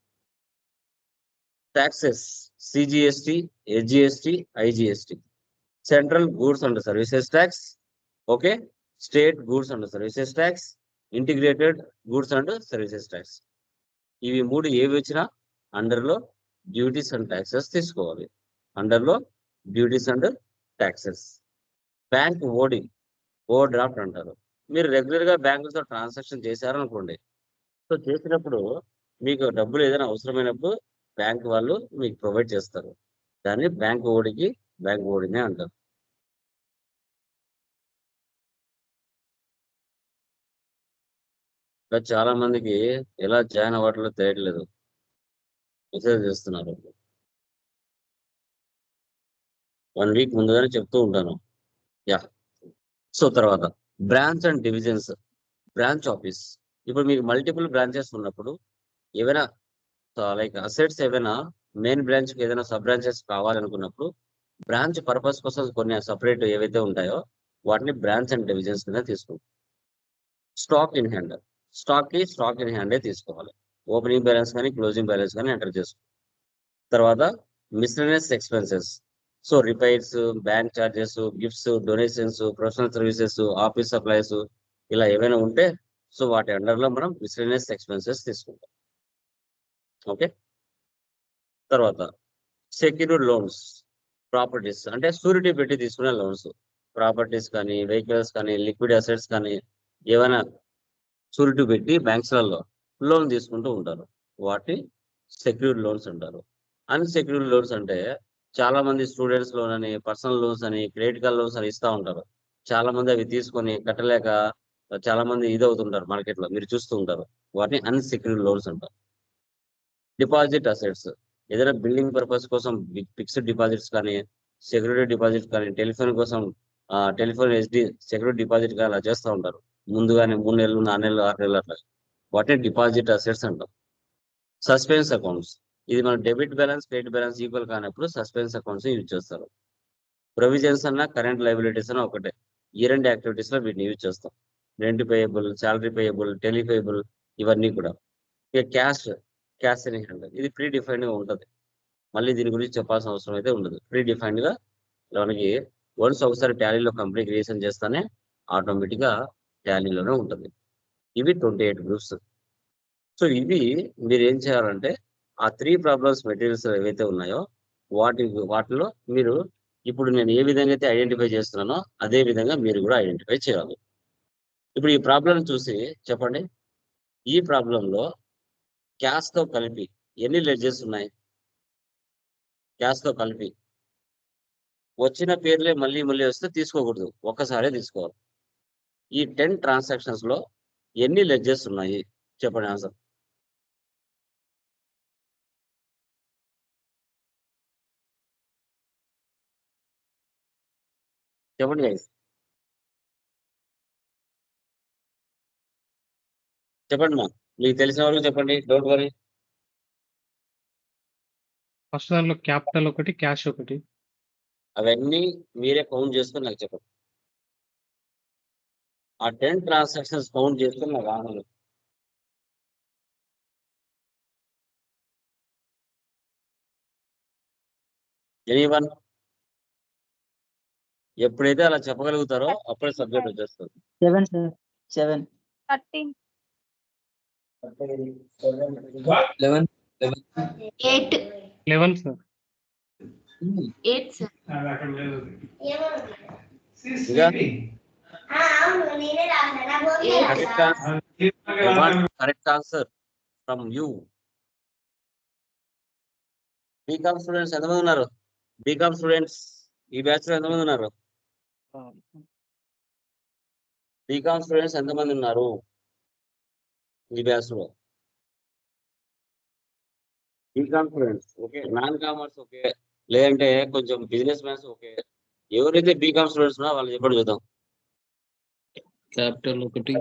Taxes, CGST, SGST, IGST. Central goods and services tax, okay, state goods and services tax, integrated goods and services tax. ఇవి మూడు ఏవి వచ్చినా అండర్లో డ్యూటీస్ అండ్ ట్యాక్సెస్ తీసుకోవాలి, అండర్లో duties and taxes. Bank OD, overdraft అంటారు. మీరు రెగ్యులర్ గా బ్యాంకులతో ట్రాన్సాక్షన్ చేశారనుకోండి, సో చేసినప్పుడు మీకు డబ్బులు ఏదైనా అవసరమైనప్పుడు బ్యాంక్ వాళ్ళు మీకు ప్రొవైడ్ చేస్తారు, దాన్ని బ్యాంక్ ఓడికి బ్యాంక్ ఓడినే అంటారు. ఇంకా చాలా మందికి ఎలా జాయిన్ అవ్వట్లో తెలియట్లేదు, మెసేజ్ చేస్తున్నారు. 1 week ముందుగానే చెప్తూ ఉంటాను. యా. సో తర్వాత branch and divisions, branch office. ఇప్పుడు మీకు మల్టిపుల్ బ్రాంచెస్ ఉన్నప్పుడు ఏవైనా లైక్ అసెట్స్ ఏవైనా మెయిన్ బ్రాంచ్ కి ఏదైనా సబ్ బ్రాంచెస్ కావాలనుకున్నప్పుడు బ్రాంచ్ పర్పస్ కోసం కొన్ని సపరేట్ ఏవైతే ఉంటాయో వాటిని బ్రాంచ్ అండ్ డివిజన్స్ కింద తీసుకుంటాం. Stock in hand, stock in హ్యాండే తీసుకోవాలి. ఓపెనింగ్ బ్యాలెన్స్ కానీ క్లోజింగ్ బ్యాలెన్స్ కానీ ఎంటర్ చేసుకోవాలి. తర్వాత miscellaneous expenses, so repairs, bank charges, gifts, donations, professional services, office supplies, ఇలా ఏవైనా ఉంటే సో వాటి అండర్లో మనం మిస్లెనియస్ ఎక్స్పెన్సెస్ తీసుకుంటాం. ఓకే. తర్వాత సెక్యూర్డ్ లోన్స్, ప్రాపర్టీస్ అంటే షూరిటీ పెట్టి తీసుకునే లోన్స్, ప్రాపర్టీస్ కానీ వెహికల్స్ కానీ లిక్విడ్ అసెట్స్ కానీ ఏమైనా షూరిటీ పెట్టి బ్యాంక్స్లలో లోన్ తీసుకుంటూ ఉంటారు, వాటి సెక్యూర్డ్ లోన్స్ అంటారు. అన్సెక్యూర్డ్ లోన్స్ అంటే చాలా మంది స్టూడెంట్స్ లోన్ అని, పర్సనల్ లోన్స్ అని, క్రెడిట్ కార్డ్ లోన్స్ అని ఇస్తూ ఉంటారు. చాలా మంది అవి తీసుకొని కట్టలేక చాలా మంది ఇదవుతుంటారు మార్కెట్లో, మీరు చూస్తూ ఉంటారు. వాటిని అన్సెక్యూర్డ్ లోన్స్ అంటారు. డిపాజిట్ అసెట్స్, ఏదైనా బిల్డింగ్ పర్పస్ కోసం ఫిక్స్డ్ డిపాజిట్స్ కానీ, సెక్యూరిటీ డిపాజిట్ కానీ, టెలిఫోన్ కోసం టెలిఫోన్ ఎస్డి సెక్యూరిటీ డిపాజిట్ కానీ అలా చేస్తూ ఉంటారు. ముందుగానే 3 నెలలు, 4 నెలలు, 6 నెలలు అట్లా, వాటిని డిపాజిట్ అసెట్స్ అంటాం. సస్పెన్స్ అకౌంట్స్, ఇది మన debit balance credit balance equal కానప్పుడు సస్పెన్స్ అకౌంట్స్ యూజ్ చేస్తారు. ప్రొవిజన్స్ అన్న కరెంట్ లైబిలిటీస్ అన్న ఒకటే, ఈ రెండు యాక్టివిటీస్ లో వీటిని యూజ్ చేస్తాం. రెంట్ పేయబుల్, శాలరీ పేయబుల్, టెలిపేయబుల్, ఇవన్నీ కూడా. ఇక క్యాష్ ఇన్ హ్యాండ్, ఇది ప్రీ డిఫైన్డ్ గా ఉంటుంది, మళ్ళీ దీని గురించి చెప్పాల్సిన అవసరం అయితే ఉండదు. ప్రీ డిఫైన్డ్ గా మనకి వన్స్ ఒకసారి టాలీలో కంప్లీట్ క్రియేషన్ చేస్తానే ఆటోమేటిక్ గా టాలీలోనే ఉంటుంది. ఇవి 28 గ్రూప్స్. సో ఇవి మీరు ఏం చేయాలంటే ఆ 3 ప్రాబ్లమ్స్ మెటీరియల్స్ ఏవైతే ఉన్నాయో వాటిలో మీరు ఇప్పుడు నేను ఏ విధంగా అయితే ఐడెంటిఫై చేస్తున్నానో అదే విధంగా మీరు కూడా ఐడెంటిఫై చేయాలి. ఇప్పుడు ఈ ప్రాబ్లం చూసి చెప్పండి, ఈ ప్రాబ్లంలో క్యాష్ తో కలిపి ఎన్ని లెడ్జెస్ ఉన్నాయి? క్యాష్ తో కలిపి వచ్చిన పేర్లే మళ్ళీ మళ్ళీ వస్తే తీసుకోకూడదు, ఒక్కసారే తీసుకోవాలి. ఈ 10 ట్రాన్సాక్షన్స్ లో ఎన్ని లెడ్జెస్ ఉన్నాయి చెప్పండి ఆన్సర్. చెప్పండి గైస్, చెప్పండి మా, మీకు తెలిసిన వరకు చెప్పండి, డోంట్ వరీ. ఫస్ట్ దానిలో క్యాపిటల్ ఒకటి, క్యాష్ ఒకటి. అవన్నీ మీరే కౌంట్ చేసుకొని నాకు చెప్పండి. ఆ 10 ట్రాన్సాక్షన్స్ కౌంట్ చేసుకొని నాకు ఆన్లైన్ ఎనీవన్ ఎప్పుడైతే అలా చెప్పగలుగుతారో అప్పుడే సబ్జెక్ట్ వచ్చేస్తుంది. 7 sir. 7. 13. 11. 8. 11 sir. 8 sir. ఇంకా correct answer from you. BCom students ఎంతమంది ఉన్నారు? బీకామ్ స్టూడెంట్స్ ఈ బ్యాచ్ లో ఎంతమంది ఉన్నారు? బీకామ్ స్టూడెంట్స్ ఎంతమంది ఉన్నారు ఈ బ్యాచ్ లో? BCom students okay, non commerce okay, లేదంటే కొంచెం బిజినెస్ మ్యాన్స్ ఓకే. ఎవరైతే బీకామ్ స్టూడెంట్స్ ఉన్నారో వాళ్ళు చెప్పండి చూద్దాం. క్యాపిటల్ ఒకటి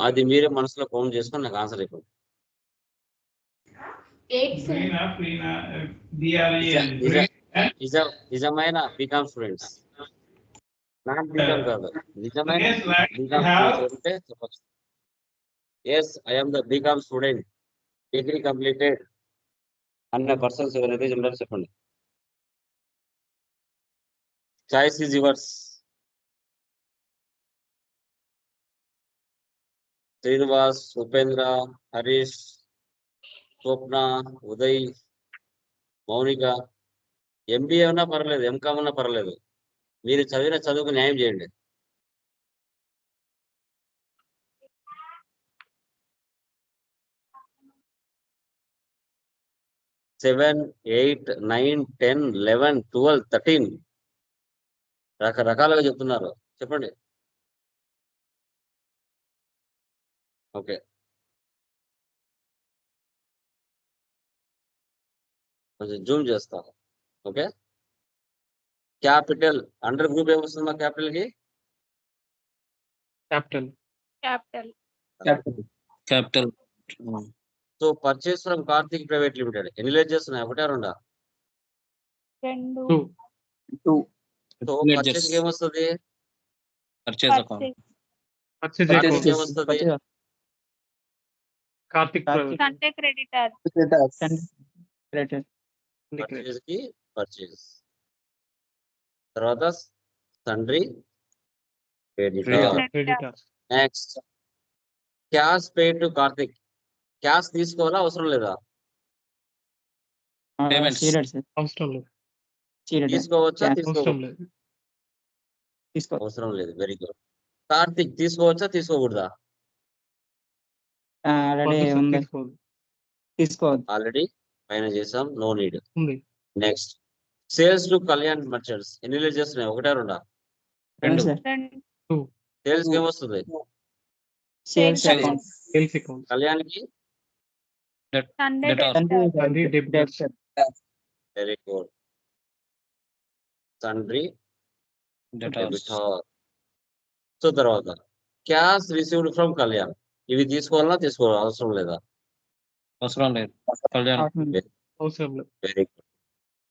అది మీరే మనసులో కౌంట్ చేసుకొని నాకు ఆన్సర్ అయిపోయింది. 8 sir. నిజమైన బీకామ్ స్టూడెంట్స్, నాన్ బీకామ్ కాదు, నిజమైన బీకామ్ స్టూడెంట్స్ అంటే చెప్పచ్చు. Yes, I'm the BCom student, degree completed అన్న పర్సన్స్ ఎవరైతే చెప్తారో చెప్పండి. Choice is yours. Srinivas, Upendra, Harish, Swapna, Uday, Mounika. MBA ఉన్నా పర్లేదు, ఎంకామ్ ఉన్నా పర్లేదు, మీరు చదివిన చదువుకు న్యాయం చేయండి. 7, 8, 9, 10, 11, 12, 13 రకరకాలుగా చెప్తున్నారు. చెప్పండి. ఓకే, కొంచెం జూమ్ చేస్తాను. ఓకే, క్యాపిటల్ అండర్ గ్రూప్ ఏమొస్తుంది మా క్యాపిటల్ కి? Capital. Capital so purchase from Karthik private limited ఎన్ని లెడ్జర్స్ ఉన్నాయి? ఒకటే రెండా? 2. 2. సో పర్చేస్ ఏమొస్తుంది? Purchase account. Purchase Karthik account. ఏమొస్తుంది? Karthik Private. Sunday creditor. Credit. Purchase కి పర్చేస్, తర్వాత sundry creditor. Creditor. Next cash paid to Karthik. Cash తీసుకోవాలా అవసరం లేదా? Payments. అవసరం లేదు. తీసుకోవచ్చా? Cash. అవసరం లేదు. అవసరం లేదు. Very good. కార్తిక్ తీసుకోవచ్చా తీసుకోకూడదా? ఆల్రెడీ వద్దు sir, ఉంది. తీసుకోవద్దు. తీసుకోవద్దు. ఆల్రెడీ పైన చేసాం, నో నీడ్. ఉంది. Next sales to Kalyan merchants ఎన్ని లెడ్జర్స్ ఉన్నాయి? ఒకటే రెండా? 2. సార్. సేల్స్ ఏమొస్తుంది? సేల్స్ Sales అకౌంట్. Sales account. కళ్యాణ్ కి Sunday Debtor. Sundry debtors. Very good. Sundry debtor. So తర్వాత క్యాష్ రిసీవ్డ్ ఫ్రమ్ కళ్యాణ్, ఇవి తీసుకోవాలా తీసుకోవాలి అవసరం లేదా? అవసరం లేదు. కళ్యాణ్ అవసరం లేదు. Very good.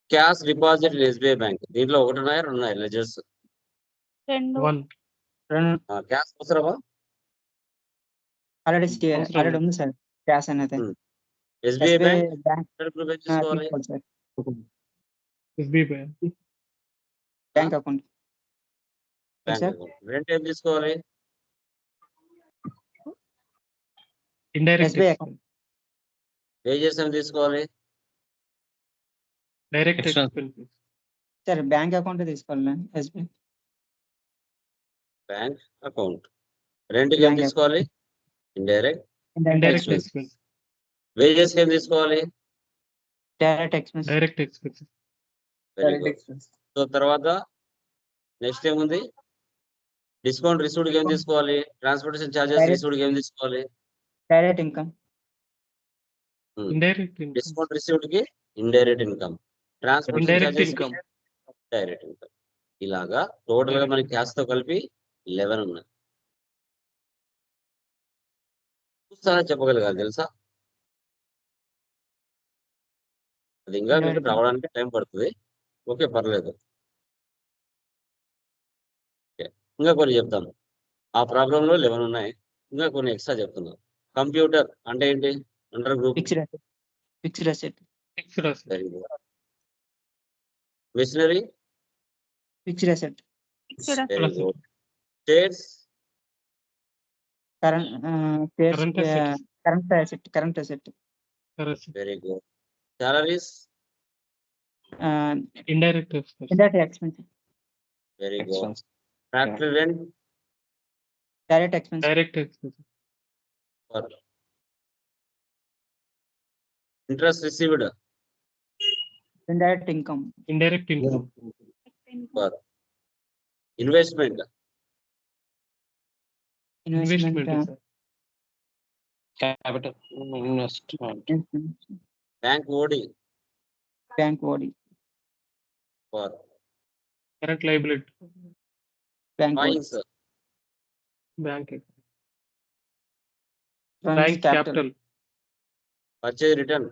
Cash deposit SBI bank, దీంట్లో ఒకటి ఉన్నాయా రెండు ఉన్నాయి లెడ్జర్స్? 2. 1. క్యాష్ అవసరమా? ఆల్రెడీ అవసరం ఆల్రెడీ లేదు. ఉంది సార్ క్యాష్ అనేది. ఎస్బీఐ బ్యాంక్ బ్యాంక్ తీసుకోవాలి. తీసుకోవాలి sir. SBI. Bank account. Bank sir. Account. Rent ఏం తీసుకోవాలి? Indirect SBI expense. వేజెస్ ఏం తీసుకోవాలి? Direct Expense. expenses. Sir bank account తీసుకోవాలి. SBI bank account. రెంట్ ఏం బ్యాంక్ తీసుకోవాలి? Indirect. Indirect Expense. expense. Wages ఏం తీసుకోవాలి? Direct expense. Direct expenses. Very good. So తర్వాత నెక్స్ట్ ఏముంది? డిస్కౌంట్ రిసీవ్డ్ ఏం తీసుకోవాలి? Transportation charges Direct. రిసీవ్డ్ ఏం తీసుకోవాలి? Direct income. Indirect income. Discount received కి indirect income, transportation Indirect charges income. Direct income. ఇలాగా టోటల్ గా మనకి క్యాష్ తో కలిపి 11 ఉన్నాయి. చూస్తారా చెప్పగలగాలి తెలుసా? అది ఇంకా మీకు రావడానికి టైం పడుతుంది. ఓకే, పర్లేదు. ఓకే, ఇంకా కొన్ని చెప్తాను. ఆ ప్రాబ్లంలో 11 ఉన్నాయి, ఇంకా కొన్ని ఎక్స్ట్రా చెప్తున్నాను. కంప్యూటర్ అంటే ఏంటి under group? Fixed asset. Fixed asset. Fixed asset. Very good. Machinery? Fixed asset. Fixed very good. Shares? Current Current assets. Current asset. Current asset. Correct. Very good. Salaries? Indirect expense. Indirect expense. Very good. Expense. Factory rent? Direct expense. Direct expense. Interest received? Indirect income. Indirect income. Investment? Investment. Investment. Sir. Capital investment. Bank OD? Bank OD. Current liability. Bank OD. Coins? Bank. Runs Bank capital. Purchase return?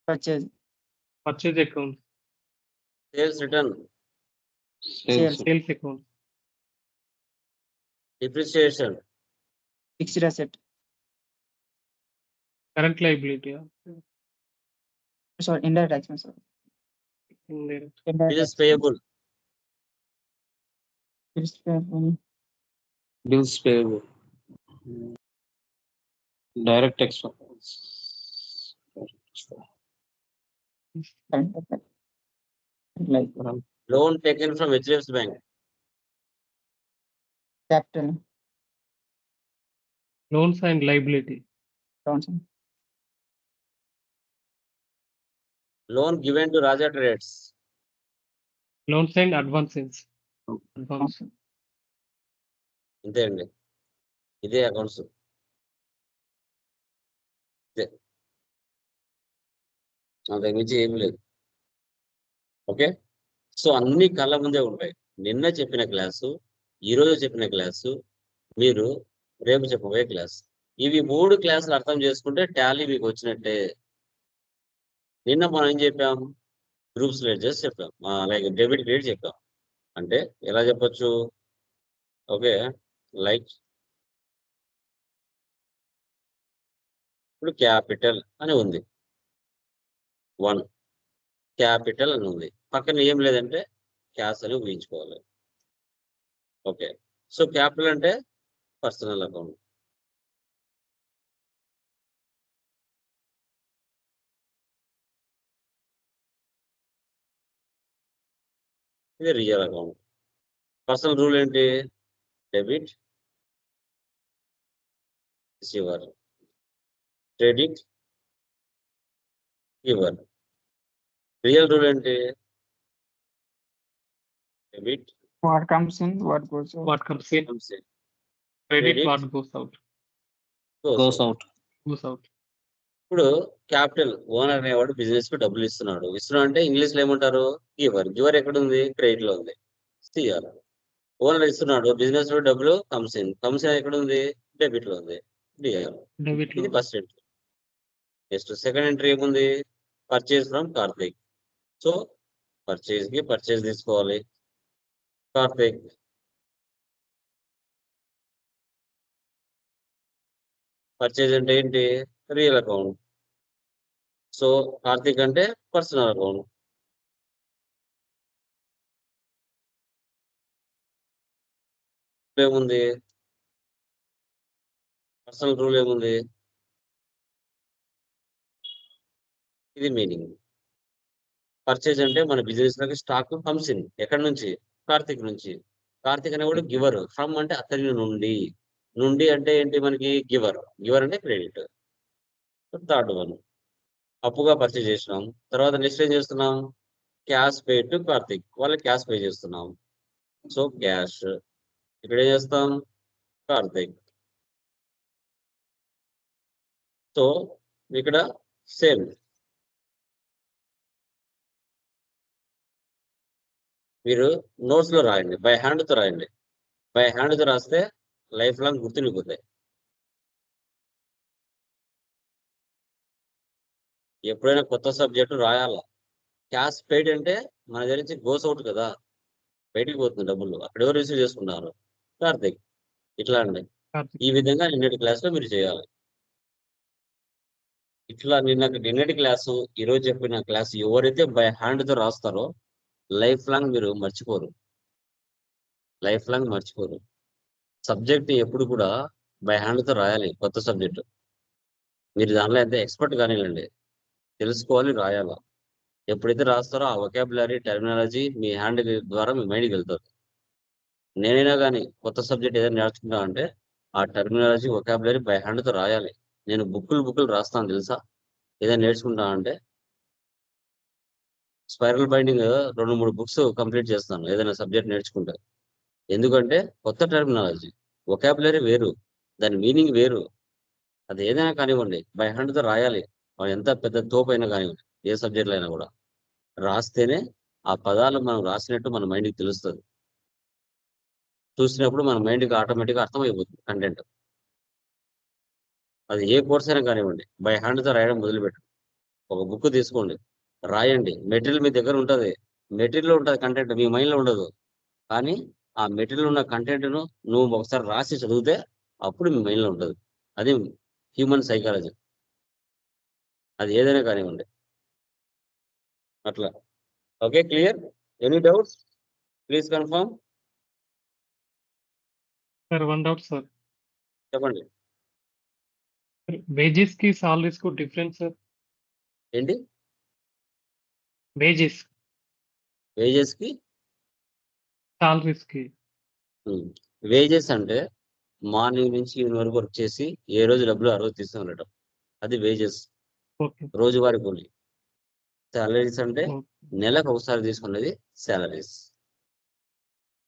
Purchase. Purchase account. Sales return? Sales. Sales account. Depreciation? Fixed asset. Current liability. Sorry, indirect expense. Indirect. Bills payable? Bills payable. Direct expense. Like loan taken from HDFC bank? Capital. Loans and liability. Loan given to Raja trades? Loans and advances. Advance. ఇంతే అండి, ఇదే accounts. ఇదే, అంతకు మించి ఏం లేదు. Okay, so అన్ని కళ్ళ ముందే ఉంటాయి. నిన్న చెప్పిన క్లాసు, ఈరోజు చెప్పిన క్లాసు, మీరు రేపు చెప్పబోయే క్లాస్, ఇవి 3 క్లాసులు అర్థం చేసుకుంటే టాలీ మీకు వచ్చినట్టే. నిన్న మనం ఏం చెప్పాం? గ్రూప్స్ లెడ్జర్స్ చెప్పాం, లైక్ డెబిట్ క్రెడిట్ చెప్పాం. అంటే ఎలా చెప్పొచ్చు? ఓకే, లైక్ ఇప్పుడు క్యాపిటల్ అని ఉంది, 1 క్యాపిటల్ అని ఉంది, పక్కన ఏం లేదంటే క్యాష్ అని ఊహించుకోవాలి. ఓకే, సో క్యాపిటల్ అంటే పర్సనల్ అకౌంట్, ఇది రియల్ అకౌంట్. పర్సనల్ రూల్ ఏంటి? Debit receiver, credit giver. Real rule ఏంటి? Debit what comes in, what goes out. What comes in? Credit. Credit. What goes out? Goes out. Goes out. ఇప్పుడు capital owner అనేవాడు business కు డబ్బులు ఇస్తున్నాడు అంటే English లో ఏమంటారు? గివర్. గివర్ ఎక్కడ ఉంది? క్రెడిట్ లో ఉంది, సిఆర్. ఓనర్ ఇస్తున్నాడు బిజినెస్ లో డబ్బులు, కమ్స్ ఇన్ ఎక్కడ ఉంది? డెబిట్ లో ఉంది, డిఆర్. Debit. ఇది loan. First entry. Next second entry ఏముంది? Purchase from Karthik. So purchase కి పర్చేజ్ తీసుకోవాలి, కార్తిక్. పర్చేజ్ అంటే ఏంటి? Real account. సో కార్తిక్ అంటే పర్సనల్ అకౌంట్. ఏముంది? పర్సనల్ రూల్ ఏముంది? ఇది మీనింగ్. పర్చేజ్ అంటే మన బిజినెస్ లోకి స్టాక్ కమ్స్ ఇన్, ఎక్కడి నుంచి? కార్తిక్ నుంచి. కార్తిక్ అనేవాడు గివర్. ఫ్రమ్ అంటే అతని నుండి. నుండి అంటే ఏంటి మనకి? గివర్. గివర్ అంటే క్రెడిట్. థర్డ్ వన్, అప్పుగా పర్చేజ్ చేసినాం. తర్వాత నెక్స్ట్ ఏం చేస్తున్నాం? క్యాష్ పే టు కార్తిక్, వాళ్ళకి క్యాష్ పే చేస్తున్నాం. So cash. ఇక్కడ ఏం చేస్తాం? కార్తిక్. సో ఇక్కడ సేమ్. మీరు నోట్స్ లో రాయండి, బై హ్యాండ్ తో రాయండి. బై హ్యాండ్ తో రాస్తే లైఫ్ లాంగ్ గుర్తుండిపోతాయి. ఎప్పుడైనా కొత్త సబ్జెక్టు రాయాలా, క్యాష్ పెయిడ్ అంటే మన దగ్గర నుంచి గోస్ అవుట్ కదా, బయటికి పోతుంది డబ్బులు. అక్కడ ఎవరు రిసీవ్ చేసుకుంటున్నారు? కార్తిక్. ఇట్లా అండి. కార్తిక్. ఈ విధంగా నిన్నటి క్లాస్లో మీరు చేయాలి. ఇట్లా నిన్నటి క్లాసు, ఈరోజు చెప్పిన క్లాసు ఎవరైతే బై హ్యాండ్తో రాస్తారో లైఫ్ లాంగ్ మీరు మర్చిపోరు. లైఫ్ లాంగ్ మర్చిపోరు. సబ్జెక్ట్ ఎప్పుడు కూడా బై హ్యాండ్తో రాయాలి. కొత్త సబ్జెక్టు మీరు దానిలో ఎంత ఎక్స్పర్ట్ కానివ్వండి, తెలుసుకోవాలి, రాయాలా. ఎప్పుడైతే రాస్తారో ఆ వొకాబులరీ, టెర్మినాలజీ మీ హ్యాండ్ ద్వారా మీ మైండ్కి వెళ్తారు. నేనైనా కానీ కొత్త సబ్జెక్ట్ ఏదైనా నేర్చుకుంటా అంటే ఆ టెర్మినాలజీ, వొకాబులరీ బై హ్యాండ్తో రాయాలి. నేను బుక్కులు రాస్తాను తెలుసా. ఏదైనా నేర్చుకుంటా అంటే స్పైరల్ బైండింగ్ 2-3 బుక్స్ కంప్లీట్ చేస్తాను ఏదైనా సబ్జెక్ట్ నేర్చుకుంటే. ఎందుకంటే కొత్త టెర్మినాలజీ, వొకాబులరీ వేరు, దాని మీనింగ్ వేరు. అది ఏదైనా కానివ్వండి బై హ్యాండ్తో రాయాలి. ఎంత పెద్ద తోపైనా కానివ్వండి, ఏ సబ్జెక్ట్లో అయినా కూడా రాస్తేనే ఆ పదాలు మనం రాసినట్టు మన మైండ్కి తెలుస్తుంది. చూసినప్పుడు మన మైండ్కి ఆటోమేటిక్గా అర్థమైపోతుంది కంటెంట్. అది ఏ కోర్స్ అయినా కానివ్వండి బై హ్యాండ్తో రాయడం మొదలుపెట్టు. ఒక బుక్ తీసుకోండి, రాయండి. మెటీరియల్ మీ దగ్గర ఉంటుంది, మెటీరియల్ ఉంటుంది, కంటెంట్ మీ మైండ్లో ఉండదు. కానీ ఆ మెటీరియల్ ఉన్న కంటెంట్ను నువ్వు ఒకసారి రాసి చదివితే అప్పుడు మీ మైండ్లో ఉంటుంది. అది హ్యూమన్ సైకాలజీ. అది ఏదైనా కానివ్వండి అట్లా. Okay, clear? Any doubts? Please confirm. Sir one doubt sir. చెప్పండి. వేజెస్ కి సాలరీస్ కు డిఫరెన్స్ సార్. ఏంటి వేజెస్ వేజెస్కి? సాలరీస్ కి వేజెస్ అంటే మార్నింగ్ నుంచి ఈవినింగ్ వరకు వర్క్ చేసి ఏ రోజు డబ్బులు ఆ రోజు తీసుకుని వెళ్ళడం, అది వేజెస్, ఓకే రోజువారీ కూలి. సాలరీస్ అంటే ఓకే నెలకు ఒకసారి తీసుకునేది salaries.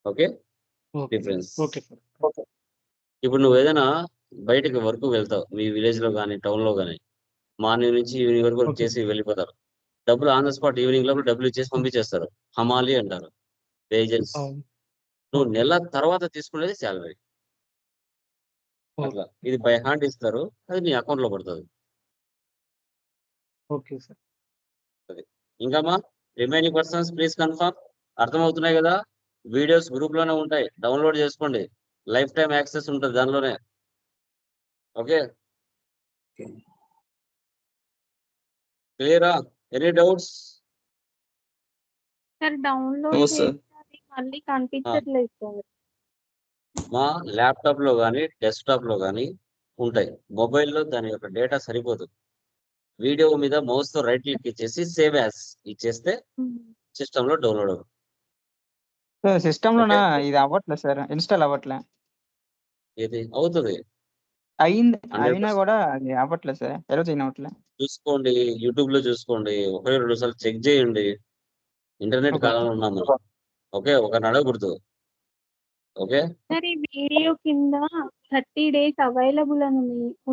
Okay, okay difference. Okay sir. ఇప్పుడు నువ్వు ఏదైనా బయటకు వర్క్ వెళ్తావు, మీ విలేజ్ లో కానీ టౌన్ లో కానీ, మార్నింగ్ నుంచి ఈవినింగ్ వరకు వర్క్ ఓకే చేసి వెళ్ళిపోతారు. డబ్బులు ఆన్ ద స్పాట్ ఈవినింగ్ లోపల డబ్బులు ఇచ్చేసి పంపించేస్తారు. హమాలి అంటారు, వేజెస్. అవును నువ్వు ఓకే నెల తర్వాత తీసుకునేది శాలరీ. ఓకే అట్లా ఇది బై హ్యాండ్ ఇస్తారు, అది నీ అకౌంట్ లో పడుతుంది. Okay sir. ఇంకా మా రిమైనింగ్ పర్సన్స్ ప్లీజ్ కన్ఫర్మ్. అర్థమవుతున్నాయి కదా? వీడియోస్ గ్రూప్ లోనే ఉంటాయి, డౌన్లోడ్ చేసుకోండి. లైఫ్ టైం యాక్సెస్ ఉంటుంది దానిలోనే. ఓకే, క్లియరా? Any doubts? Sir download No, sir. చేస్తే అది మళ్ళీ కనిపించట్లేదు సార్. మా ల్యాప్టాప్ లో కానీ డెస్క్టాప్ లో కానీ ఉంటాయి. మొబైల్లో దాని యొక్క డేటా సరిపోదు. వీడియో మీద మౌస్ తో రైట్ క్లిక్ ఇచ్చేసి సేవ్ యాజ్ ఇచ్చేస్తే సిస్టమ్ లో డౌన్లోడ్ అవుతుంది. సార్ సిస్టమ్ లోనా ఓకే, ఇది అవ్వట్లేదు సార్, ఇన్స్టాల్ అవ్వట్లే. ఇది అవుతుంది అయింది, అయినా 100%. కూడా అది అవ్వట్లేదు సార్, ఎలా చేయని అవ్వట్లే. చూసుకోండి, యూట్యూబ్ లో చూసుకోండి, 1-2 సార్లు చెక్ చేయండి. ఇంటర్నెట్ ఓకే కాలంలో ఉన్నాం మనం. ఓకే, ఒక నడవకూడదు. ఓకే, సార్ ఈ వీడియో కింద 30 days అవైలబుల్ అని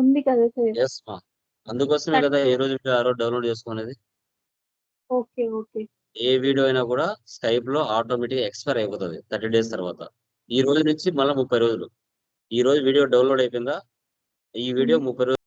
ఉంది కదా సార్. ఎస్ మా, అందుకోసమే కదా ఏ రోజు ఆ రోజు డౌన్లోడ్ చేసుకునేది. ఓకే ఓకే ఏ వీడియో అయినా కూడా స్కైప్ లో ఆటోమేటిక్ ఎక్స్పైర్ అయిపోతుంది 30 days తర్వాత. ఈ రోజు నుంచి మళ్ళీ 30 రోజులు. ఈ రోజు వీడియో డౌన్లోడ్ అయిపోయిందా, ఈ వీడియో 30 రోజులు